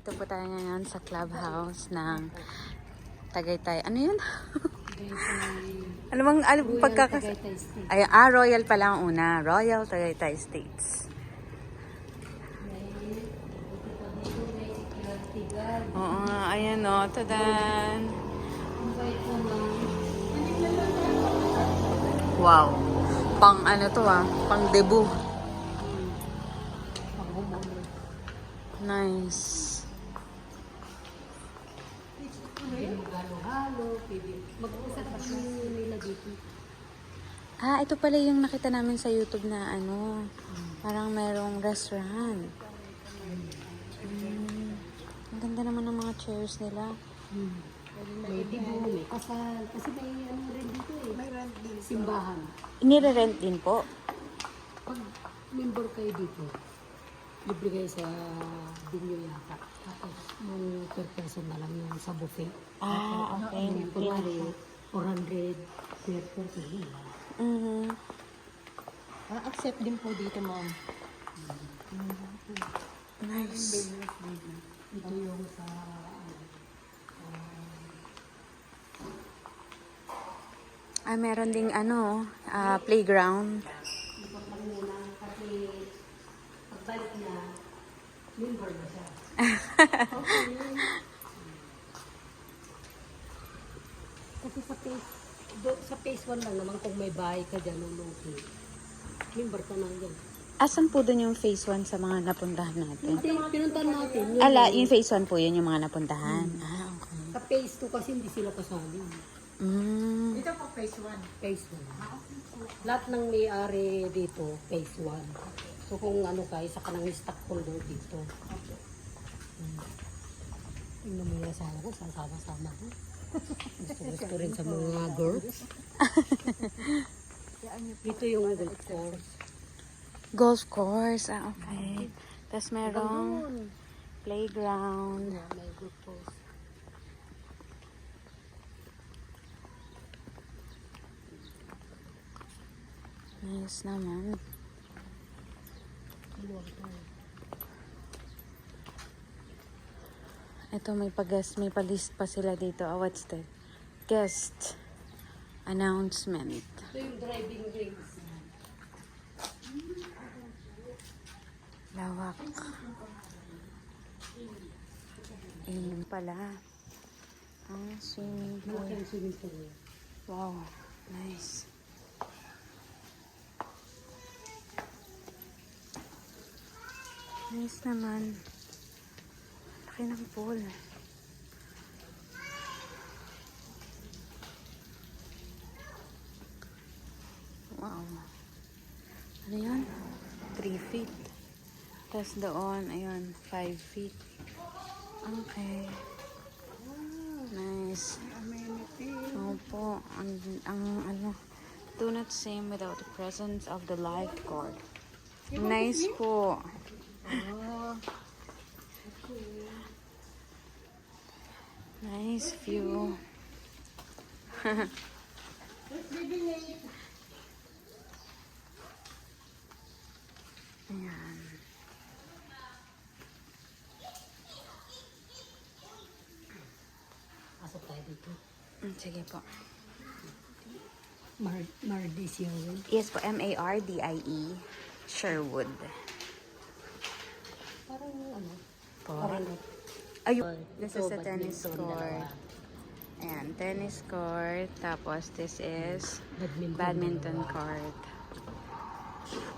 Ito po tayo ngayon sa clubhouse ng Tagaytay. Ano yun? Ano pagkakas... Ay, Royal pala ang una. Royal Tagaytay Estates. Oo nga, ayan o. Tadan. Wow. Pang ano to pang debut. Nice. Mag-uusap pa nila dito. Ito pala yung nakita namin sa YouTube na ano, parang merong restaurant. Ang ganda naman ng mga chairs nila. May dibo, may kasal. Kasi may ano rin dito eh. May rent din. Simbahan. Inire-rent din po. Pag member kayo dito, libre kayo sa binyo yata. Tapos yung per person na lang yung sa buffet. Okay. Kunwari, 400 per person. Accept din po dito, ma'am. Nice. Ito yung sa... Meron ding ano, playground. Kasi pagbalik na, member na siya. Kasi sa phase 1 lang naman kung may bahay ka dyan, luluki. Member ka na dyan. Asan po doon yung phase 1 sa mga napuntahan natin? Hindi, pinuntahan natin. Yung phase 1 po yun yung mga napuntahan. Okay. Sa phase 2 kasi hindi sila kasali. Ito po phase 1. Phase 1. Lahat ng may-ari dito, phase 1. So kung ano ka, isa ka ng stockholder dito. Tingnan mo yung asawa ko, sasama-sama ko. Gusto rin sa mga girls. Dito yung golf course. Golf course. Okay. Tapos merong playground. May golf course. Nice naman. Ito may pa-list pa sila dito. What's that? Guest announcement. Ito yung driving range. Lawak. Ayun pala. Ang swimming pool. Malaki ang swimming pool. Wow. Nice. Nice naman. Laki ng pool. Wow. Ano yun? 3 feet. Tapos doon, ayun, 5 feet. Okay. Nice. Opo. Ang ano, do not swim without the presence of the lifeguard. Nice po. Nice view. Ayan. Pasok tayo dito. Sige po. Mardis yun. Yes po, Mardie. Sherwood. Parang ano? Po. Parang Ayun. This is a tennis court. Ayan, tennis court. Tapos this is badminton court.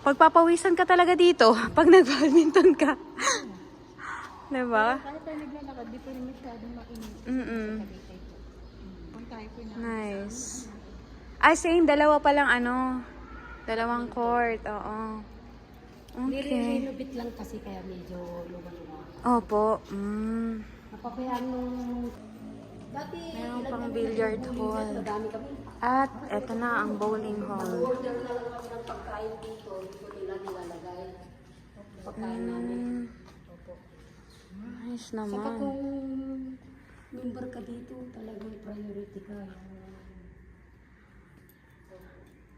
Pagpapawisan ka talaga dito pag nag-badminton ka. Diba? Kahit tayo naglalakad, di pa rin masyadong mainit. Puntahe ko na. Nice. Same. Dalawa palang dalawang court. Oo. Okay. Nire-renovate lang kasi kaya medyo luma-luma. Opo. Napabayaan nung... Dati, Meron pang billiard hall. madami kami. At eto na ang bowling hall. Order na lang kami ng pagkain dito. Dito nila nilalagay. Pagkain namin. Opo. Nice Saka naman. kung member ka dito, talagang priority ka.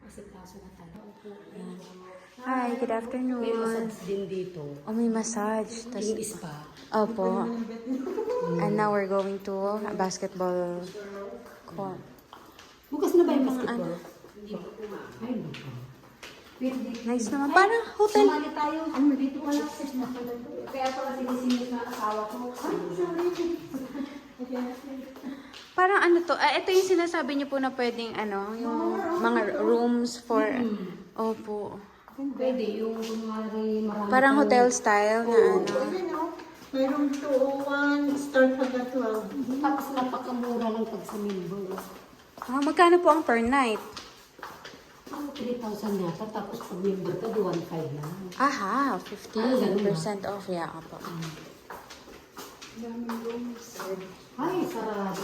Asikaso na tayo. Hi, good May afternoon. massage din dito. Oh, may massage. Tas, Yung spa. opo. And now we're going to a basketball court. Bukas na ba yung basketball? Ay, no. Pero dito. Nice naman. Parang hotel. Sumali tayo. Ano, dito wala. Kaya pala sinisingit na asawa ko. Ay, sorry. Parang ano to, ito yung sinasabi niyo po na pwedeng ano, yung mga rooms for, opo. Pwede yung kunwari marami. Parang kang- hotel style na ano. Pwede no? Mayroong 201, start hanggang 12. Tapos napakamura lang pag sa member. Ah, magkano po ang per night? 3,000 yata. Tapos pag member ka, di 1,500 lang. Aha, 50% off. Yeah, opo. Ay, sarado.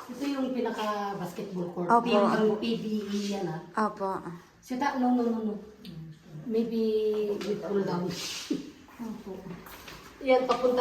Ito yung pinaka-basketball court. Opo. Yung PBE yan ah. Opo. Sita, no. Maybe we pull down. Yan, papunta